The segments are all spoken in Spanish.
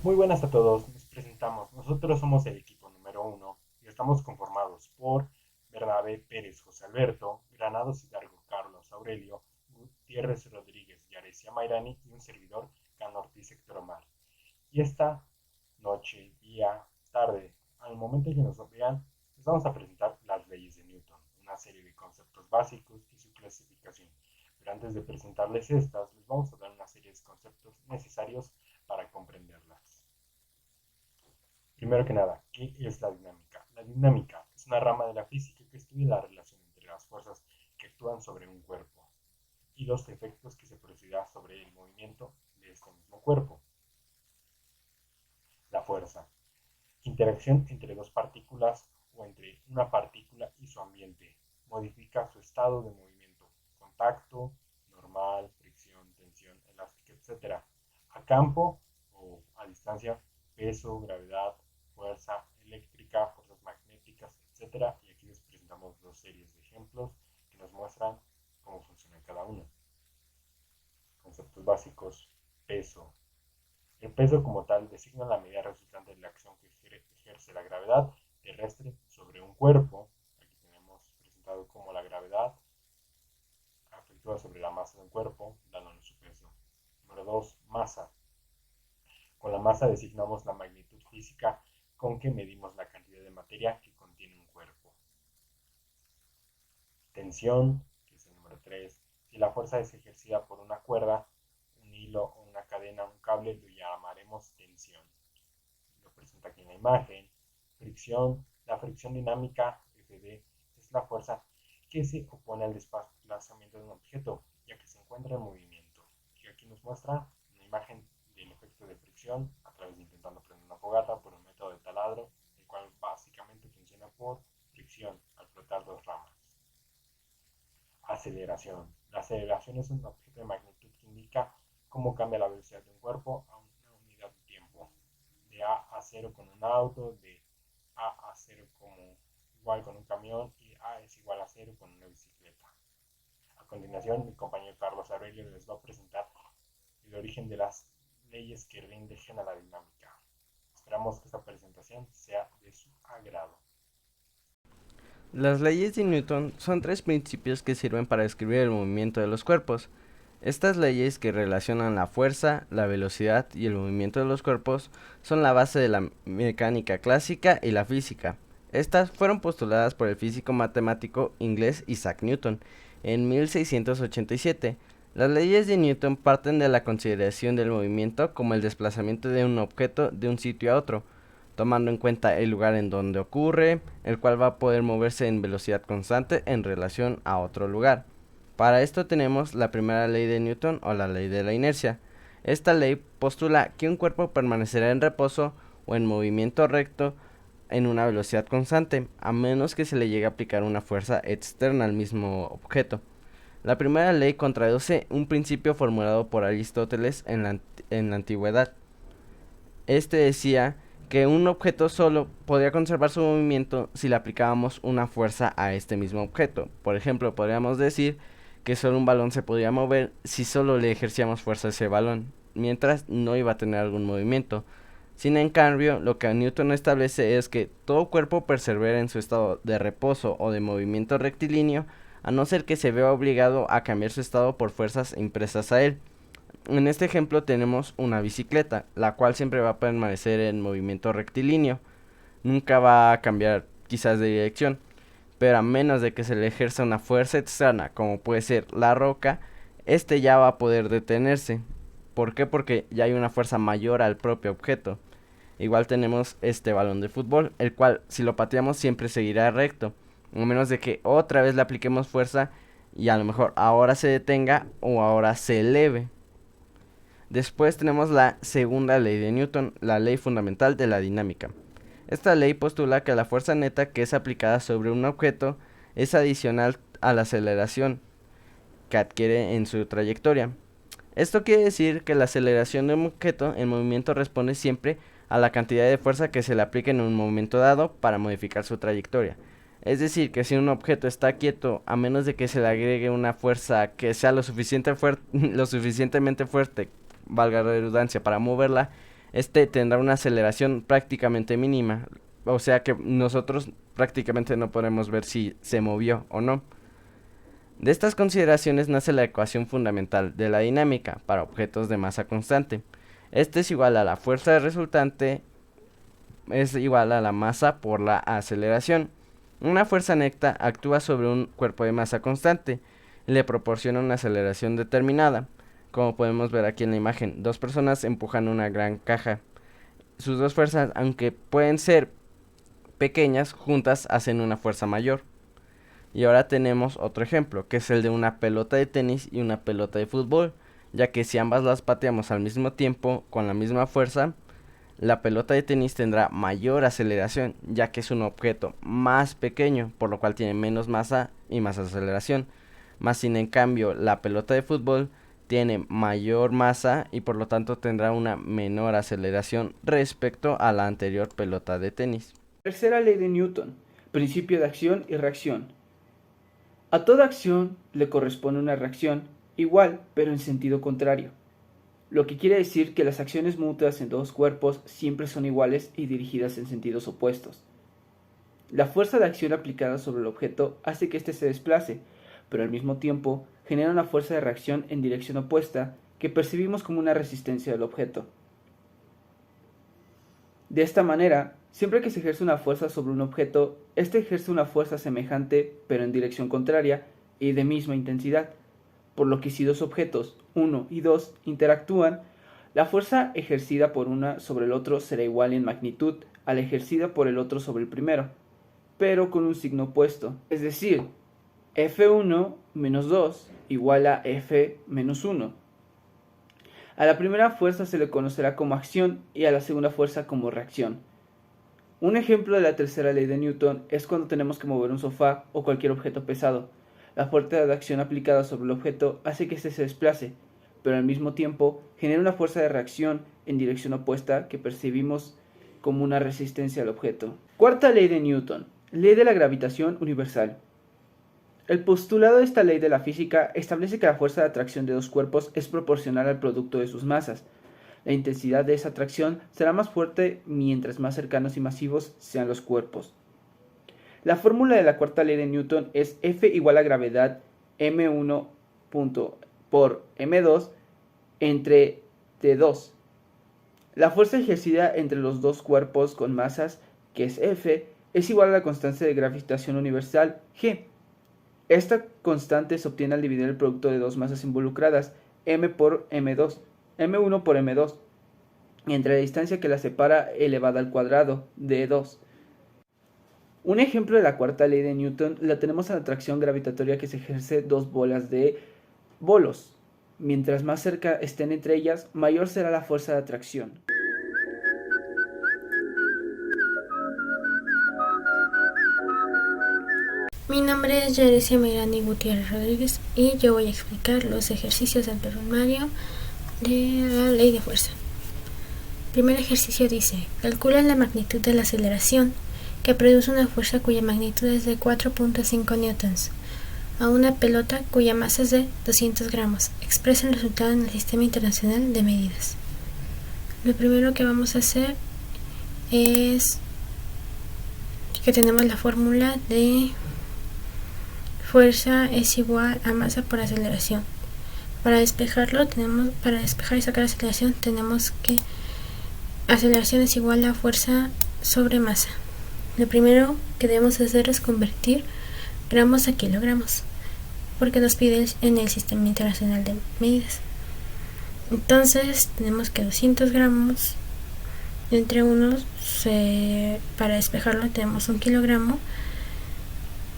Muy buenas a todos, nos presentamos. Nosotros somos el equipo número uno y estamos conformados por Bernabé Pérez, José Alberto, Granados Hidalgo, Carlos Aurelio, Gutiérrez Rodríguez, Yarecia Mayrani y un servidor, Can Ortiz Héctor Omar. Y esta noche, día, tarde, al momento en que nos vean, les vamos a presentar las leyes de Newton, una serie de conceptos básicos y su clasificación. Pero antes de presentarles estas, les vamos a dar una serie de conceptos necesarios para comprenderlas. Primero que nada, ¿qué es la dinámica? La dinámica es una rama de la física que estudia la relación entre las fuerzas que actúan sobre un cuerpo y los efectos que se producirá sobre el movimiento de este mismo cuerpo. La fuerza. Interacción entre dos partículas o entre una partícula y su ambiente. Modifica su estado de movimiento. Contacto, normal, fricción, tensión, elástica, etc. A campo o a distancia, peso, gravedad, fuerza eléctrica, fuerzas magnéticas, etc. Y aquí les presentamos dos series de ejemplos que nos muestran cómo funciona cada uno. Conceptos básicos. Peso. El peso como tal designa la medida resultante de la acción que ejerce la gravedad terrestre sobre un cuerpo. Aquí tenemos presentado como la gravedad afectúa sobre la masa de un cuerpo, dándole su peso. Número 2, masa. Con la masa designamos la magnitud física con que medimos la cantidad de materia que contiene un cuerpo. Tensión, que es el número 3. Si la fuerza es ejercida por una cuerda, un hilo o una cadena, un cable, lo llamaremos tensión. Lo presenta aquí en la imagen. Fricción, la fricción dinámica, Fd, es la fuerza que se opone al desplazamiento de un objeto, ya que se encuentra en movimiento. Y aquí nos muestra una imagen del efecto de fricción a través de intentando prender una fogata por un método de taladro, el cual básicamente funciona por fricción al flotar dos ramas. Aceleración. La aceleración es un objeto de magnitud que indica cómo cambia la velocidad de un cuerpo a una unidad de tiempo. De A a 0 con un auto, de A a 0 como igual con un camión y A es igual a 0 con una bicicleta. A continuación, mi compañero Carlos Aurelio les va a presentar el origen de las leyes que rigen a la dinámica. Esperamos que esta presentación sea de su agrado. Las leyes de Newton son tres principios que sirven para describir el movimiento de los cuerpos. Estas leyes, que relacionan la fuerza, la velocidad y el movimiento de los cuerpos, son la base de la mecánica clásica y la física. Estas fueron postuladas por el físico matemático inglés Isaac Newton en 1687. Las leyes de Newton parten de la consideración del movimiento como el desplazamiento de un objeto de un sitio a otro, tomando en cuenta el lugar en donde ocurre, el cual va a poder moverse en velocidad constante en relación a otro lugar. Para esto tenemos la primera ley de Newton o la ley de la inercia. Esta ley postula que un cuerpo permanecerá en reposo o en movimiento recto en una velocidad constante, a menos que se le llegue a aplicar una fuerza externa al mismo objeto. La primera ley contradice un principio formulado por Aristóteles en la antigüedad. Este decía que un objeto solo podría conservar su movimiento si le aplicábamos una fuerza a este mismo objeto. Por ejemplo, podríamos decir que solo un balón se podría mover si solo le ejercíamos fuerza a ese balón, mientras no iba a tener algún movimiento. Sin en cambio, lo que Newton establece es que todo cuerpo persevera en su estado de reposo o de movimiento rectilíneo, a no ser que se vea obligado a cambiar su estado por fuerzas impresas a él. En este ejemplo tenemos una bicicleta, la cual siempre va a permanecer en movimiento rectilíneo, nunca va a cambiar quizás de dirección, pero a menos de que se le ejerza una fuerza externa, como puede ser la roca, este ya va a poder detenerse. ¿Por qué? Porque ya hay una fuerza mayor al propio objeto. Igual tenemos este balón de fútbol, el cual si lo pateamos siempre seguirá recto, a menos de que otra vez le apliquemos fuerza y a lo mejor ahora se detenga o ahora se eleve. Después tenemos la segunda ley de Newton, la ley fundamental de la dinámica. Esta ley postula que la fuerza neta que es aplicada sobre un objeto es adicional a la aceleración que adquiere en su trayectoria. Esto quiere decir que la aceleración de un objeto en movimiento responde siempre a la cantidad de fuerza que se le aplique en un momento dado para modificar su trayectoria. Es decir, que si un objeto está quieto, a menos de que se le agregue una fuerza que sea lo suficientemente fuerte, valga la redundancia, para moverla, este tendrá una aceleración prácticamente mínima, o sea que nosotros prácticamente no podemos ver si se movió o no. De estas consideraciones nace la ecuación fundamental de la dinámica para objetos de masa constante. Este es igual a la fuerza resultante es igual a la masa por la aceleración. Una fuerza neta actúa sobre un cuerpo de masa constante y le proporciona una aceleración determinada. Como podemos ver aquí en la imagen, dos personas empujan una gran caja. Sus dos fuerzas, aunque pueden ser pequeñas, juntas hacen una fuerza mayor. Y ahora tenemos otro ejemplo, que es el de una pelota de tenis y una pelota de fútbol, ya que si ambas las pateamos al mismo tiempo con la misma fuerza, la pelota de tenis tendrá mayor aceleración, ya que es un objeto más pequeño, por lo cual tiene menos masa y más aceleración. Más sin en cambio, la pelota de fútbol tiene mayor masa y por lo tanto tendrá una menor aceleración respecto a la anterior pelota de tenis. Tercera ley de Newton, principio de acción y reacción. A toda acción le corresponde una reacción igual, pero en sentido contrario, lo que quiere decir que las acciones mutuas en dos cuerpos siempre son iguales y dirigidas en sentidos opuestos. La fuerza de acción aplicada sobre el objeto hace que éste se desplace, pero al mismo tiempo genera una fuerza de reacción en dirección opuesta que percibimos como una resistencia del objeto. De esta manera, siempre que se ejerce una fuerza sobre un objeto, éste ejerce una fuerza semejante pero en dirección contraria y de misma intensidad, por lo que si dos objetos, 1 y 2, interactúan, la fuerza ejercida por una sobre el otro será igual en magnitud a la ejercida por el otro sobre el primero, pero con un signo opuesto, es decir, F1 menos 2 igual a F menos 1. A la primera fuerza se le conocerá como acción y a la segunda fuerza como reacción. Un ejemplo de la tercera ley de Newton es cuando tenemos que mover un sofá o cualquier objeto pesado. La fuerza de acción aplicada sobre el objeto hace que éste se desplace, pero al mismo tiempo genera una fuerza de reacción en dirección opuesta que percibimos como una resistencia al objeto. Cuarta ley de Newton, ley de la gravitación universal. El postulado de esta ley de la física establece que la fuerza de atracción de dos cuerpos es proporcional al producto de sus masas. La intensidad de esa atracción será más fuerte mientras más cercanos y masivos sean los cuerpos. La fórmula de la cuarta ley de Newton es F igual a gravedad m1 por m2 entre T2. La fuerza ejercida entre los dos cuerpos con masas, que es F, es igual a la constante de gravitación universal G. Esta constante se obtiene al dividir el producto de dos masas involucradas, m por m2, m1 por m2, entre la distancia que las separa elevada al cuadrado, d2. Un ejemplo de la cuarta ley de Newton la tenemos en la atracción gravitatoria que se ejerce dos bolas de bolos. Mientras más cerca estén entre ellas, mayor será la fuerza de atracción. Mi nombre es Yaresia Mirani Gutiérrez Rodríguez y yo voy a explicar los ejercicios del primario de la ley de fuerza. Primer ejercicio dice: calcula la magnitud de la aceleración que produce una fuerza cuya magnitud es de 4.5 newtons a una pelota cuya masa es de 200 gramos. Expresa el resultado en el Sistema Internacional de Medidas. Lo primero que vamos a hacer es que tenemos la fórmula de fuerza es igual a masa por aceleración. Para despejar y sacar aceleración tenemos que aceleración es igual a fuerza sobre masa. Lo primero que debemos hacer es convertir gramos a kilogramos, porque nos pide en el Sistema Internacional de Medidas. Entonces tenemos que 200 gramos entre unos, para despejarlo tenemos 1 kilogramo,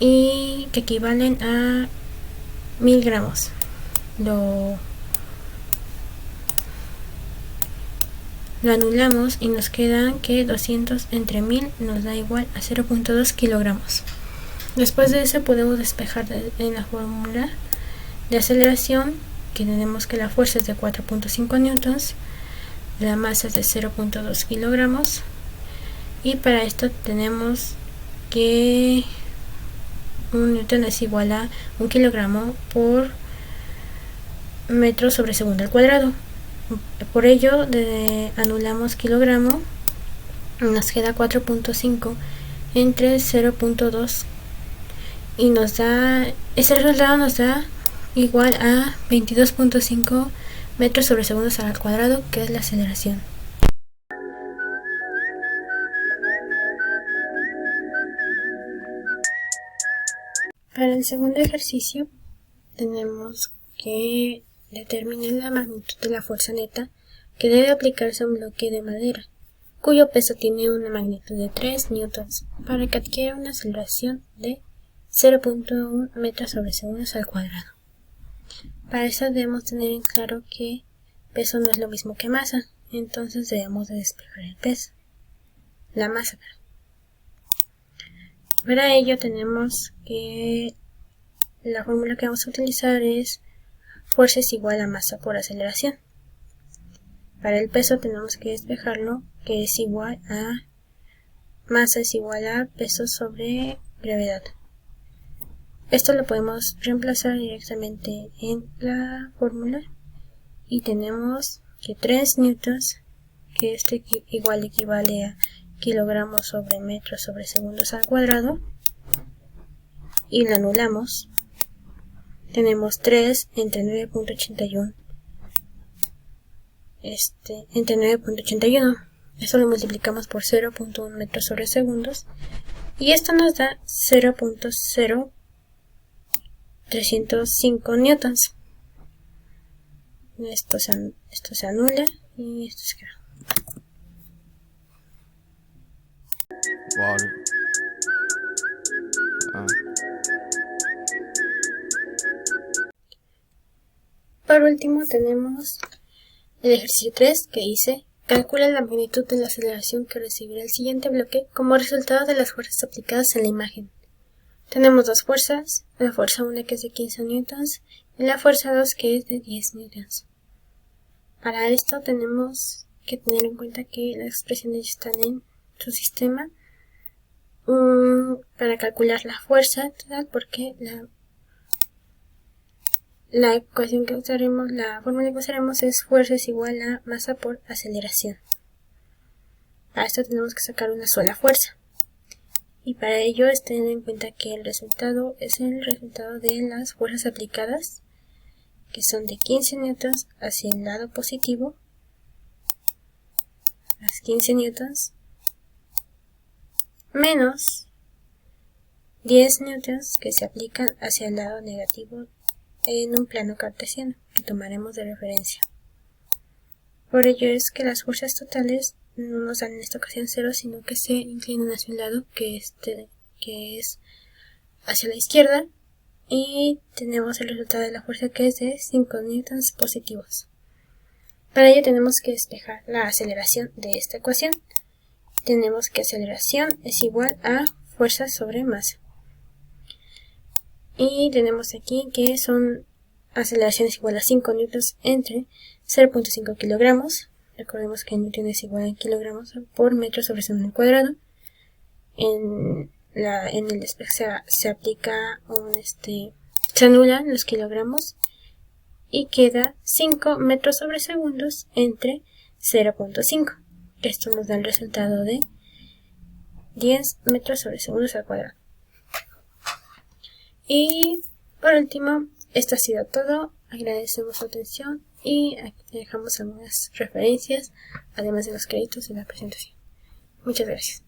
y que equivalen a 1000 gramos. Lo anulamos y nos queda que 200 entre 1000 nos da igual a 0.2 kilogramos. Después de eso podemos despejar en la fórmula de aceleración, que tenemos que la fuerza es de 4.5 newtons, la masa es de 0.2 kilogramos, y para esto tenemos que 1 newton es igual a 1 kilogramo por metro sobre segundo al cuadrado. Por ello anulamos kilogramo, nos queda 4.5 entre 0.2 y ese resultado nos da igual a 22.5 metros sobre segundos al cuadrado, que es la aceleración. Para el segundo ejercicio tenemos que determinar la magnitud de la fuerza neta que debe aplicarse a un bloque de madera, cuyo peso tiene una magnitud de 3 newtons, para que adquiera una aceleración de 0.1 metros sobre segundos al cuadrado. Para eso debemos tener en claro que peso no es lo mismo que masa, entonces debemos de despejar el peso, la masa. Para ello tenemos que la fórmula que vamos a utilizar es fuerza es igual a masa por aceleración. Para el peso tenemos que despejarlo, que es igual a masa es igual a peso sobre gravedad. Esto lo podemos reemplazar directamente en la fórmula y tenemos que 3 newtons, que igual equivale a kilogramos sobre metros sobre segundos al cuadrado, y lo anulamos. Tenemos 3 entre 9.81 entre 9.81. Esto lo multiplicamos por 0.1 metros sobre segundos y esto nos da 0.0305 newtons. Esto se anula y esto se queda. Water. Por último tenemos el ejercicio 3, que dice: calcula la magnitud de la aceleración que recibirá el siguiente bloque como resultado de las fuerzas aplicadas en la imagen. Tenemos dos fuerzas, la fuerza 1 que es de 15 newtons y la fuerza 2 que es de 10 newtons. Para esto tenemos que tener en cuenta que las expresiones están en su sistema para calcular la fuerza total, porque la ecuación que usaremos, la fórmula que usaremos es fuerza es igual a masa por aceleración. Para esto tenemos que sacar una sola fuerza. Y para ello es tener en cuenta que el resultado es el resultado de las fuerzas aplicadas, que son de 15 newtons hacia el lado positivo, las 15 newtons, menos 10 newtons que se aplican hacia el lado negativo en un plano cartesiano que tomaremos de referencia. Por ello es que las fuerzas totales no nos dan en esta ocasión 0, sino que se inclinan hacia un lado que es hacia la izquierda, y tenemos el resultado de la fuerza, que es de 5 newtons positivos. Para ello tenemos que despejar la aceleración de esta ecuación. Tenemos que aceleración es igual a fuerza sobre masa. Y tenemos aquí que son aceleración es igual a 5 newtons entre 0.5 kilogramos. Recordemos que newton es igual a kilogramos por metro sobre segundo al cuadrado. En el despeje se aplica se anulan los kilogramos y queda 5 metros sobre segundos entre 0.5. Esto nos da el resultado de 10 metros sobre segundos al cuadrado. Y por último, esto ha sido todo. Agradecemos su atención y aquí dejamos algunas referencias, además de los créditos y la presentación. Muchas gracias.